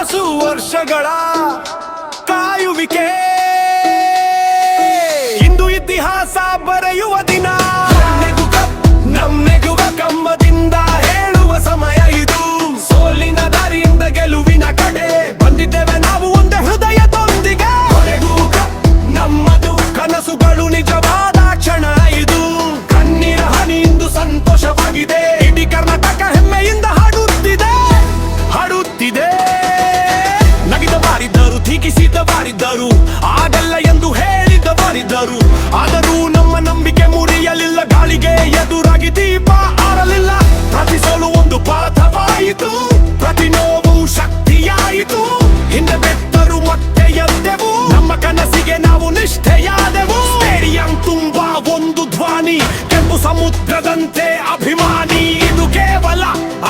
ಕನಸು ವರ್ಷಗಳ ಕಾಯುವಿಕೆ ಇಂದು ಇತಿಹಾಸ ಬರೆಯುವ ದಿನ ನಮ್ಮೆಗುವ ಕಮ್ಮದಿಂದ ಹೇಳುವ ಸಮಯ ಇದು ಸೋಲಿನ ದಾರಿಯಿಂದ ಗೆಲುವಿನ ಕಡೆ ಬಂದಿದ್ದೇವೆ ನಾವು ಒಂದೇ ಹೃದಯದೊಂದಿಗೆ ನಮ್ಮದು ಕನಸುಗಳು ನಿಜವಾದ ಕ್ಷಣ ಇದು ಕಣ್ಣೀರ ಹನಿಯಿಂದ ಸಂತೋಷವಾಗಿದೆ ಇಡೀ ಕರ್ನಾಟಕ ಹೆಮ್ಮೆಯಿಂದ ಹಾಡುತ್ತಿದೆ ನಗಿದ ಬಾರಿದ್ದರು ಟೀಕಿಸಿದ ಬಾರಿದ್ದರು ಆಗಲ್ಲ ಎಂದು ಹೇಳಿದ ಬಾರಿದ್ದರು ಆದರೂ ನಮ್ಮ ನಂಬಿಕೆ ಮುರಿಯಲಿಲ್ಲ ಗಾಳಿಗೆ ಎದುರಾಗಿ ದೀಪ ಆರಲಿಲ್ಲ ಪ್ರತಿ ಸೋಲು ಒಂದು ಪಾಠವಾಯಿತು ಪ್ರತಿ ನೋವು ಶಕ್ತಿಯಾಯಿತು ಹಿಂದೆ ಬೆತ್ತರು ಮತ್ತೆ ಎದ್ದೆವು ನಮ್ಮ ಕನಸಿಗೆ ನಾವು ನಿಷ್ಠೆಯಾದೆವು ಸ್ಟೇಡಿಯಂ ತುಂಬಾ ಒಂದು ಧ್ವನಿ ಕೆಂಪು ಸಮುದ್ರದಂತೆ ಅಭಿಮಾನಿ ಇದು ಕೇವಲ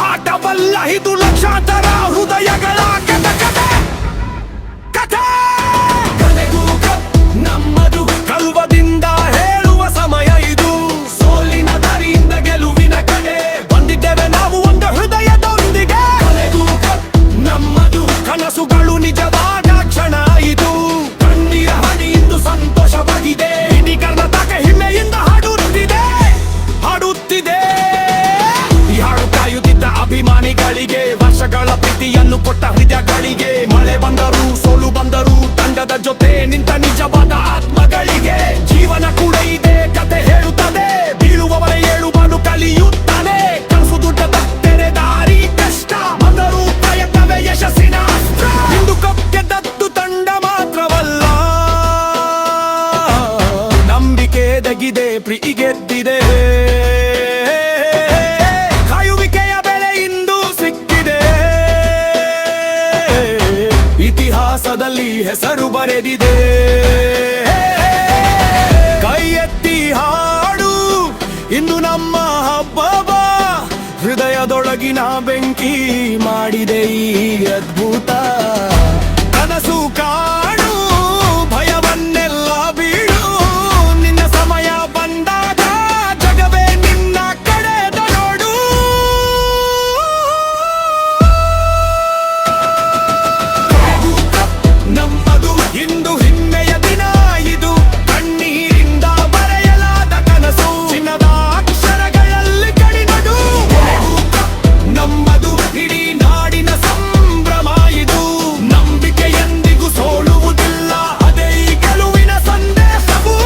ಆಟವಲ್ಲ ಇದು ಲಕ್ಷಾಂತರ ಹೃದಯಗಳ ಕಥೆ ನಮ್ಮದು ಕಲ್ವದಿಂದ ಹೇಳುವ ಸಮಯ ಇದು ಸೋಲಿನ ದಾರಿಯಿಂದ ಗೆಲುವಿನ ಕಡೆ ಬಂದಿದ್ದೇವೆ ನಾವು ಒಂದು ಹೃದಯದೊಂದಿಗೆ ನಮ್ಮದು ಕನಸುಗಳು ನಿಜವಾದ ಕ್ಷಣ ಇದು ಕಣ್ಣೀರ ಹನಿಯಿಂದ ಸಂತೋಷವಾಗಿದೆ ಇಡೀ ಕರ್ನಾಟಕ ಹೆಮ್ಮೆಯಿಂದ ಹಾಡುತ್ತಿದೆ ಯಾರು ಕಾಯುತ್ತಿದ್ದ ಅಭಿಮಾನಿಗಳಿಗೆ ವರ್ಷಗಳ ಪ್ರೀತಿಯನ್ನು ಕೊಟ್ಟ ಹೃದಯಗಳಿಗೆ ಮಳೆ ಬಂದರು ಸೋಲು ಬಂದರು ತಂಡದ ಜೊತೆ ನಿಂತ ನಿಜವಾದ ಆತ್ಮಗಳಿಗೆ ಜೀವನ ಕೂಡ ಇದೆ ಕತೆ ಹೇಳುತ್ತದೆ ಬೀಳುವವರ ಏಳುಬಾನು ಕಲಿಯುತ್ತಾನೆ ಕನಸು ದುಡ್ಡದ ತೆರೆ ದಾರಿ ಕಷ್ಟ ಬಂದರೂ ಪ್ರಯತ್ನವೇ ಯಶಸ್ಸಿನ ಅಸ್ತ್ರ ಇಂದು ಕಪ್ ಗೆದ್ದದ್ದು ತಂಡ ಮಾತ್ರವಲ್ಲ ನಂಬಿಕೆ ದಗಿದೆ ಪ್ರೀತಿ ಗೆದ್ದಿದೆ ಇತಿಹಾಸದಲ್ಲಿ ಹೆಸರು ಬರೆದಿದೆ ಕೈ ಎತ್ತಿ ಹಾಡು ಇಂದು ನಮ್ಮ ಹಬ್ಬ ಹೃದಯದೊಳಗಿನ ಬೆಂಕಿ ಮಾಡಿದೆ ಈ ಅದ್ಭುತ ಕನಸು ಕಾಡು ಭಯವನ್ನೆಲ್ಲ ಬೀಳು ನಿನ್ನ ಸಮಯ ಬಂದಾಗ ಜಗವೇ ನಿನ್ನ ಕಡೆದ ನೋಡು ನಮ್ಮದು ಇಂದು ಹೆಮ್ಮೆಯ ದಿನ ಇದು ಕಣ್ಣೀರಿಂದ ಬರೆಯಲಾದ ಕನಸು ಚಿನ್ನದ ಅಕ್ಷರಗಳಲ್ಲಿ ಕಡಿನಡು ನಮ್ಮದು ಇಡೀ ನಾಡಿನ ಸಂಭ್ರಮ ಇದು ನಂಬಿಕೆ ಎಂದಿಗೂ ಸೋಲುವುದಿಲ್ಲ ಅದೇ ಈ ಗೆಲುವಿನ ಸಂದೇಶವು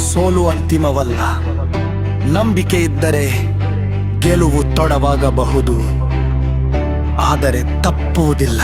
ಸೋಲು ಅಂತಿಮವಲ್ಲ ನಂಬಿಕೆ ಇದ್ದರೆ ಗೆಲುವು ತೊಡವಾಗಬಹುದು ಆದರೆ ತಪ್ಪುವುದಿಲ್ಲ.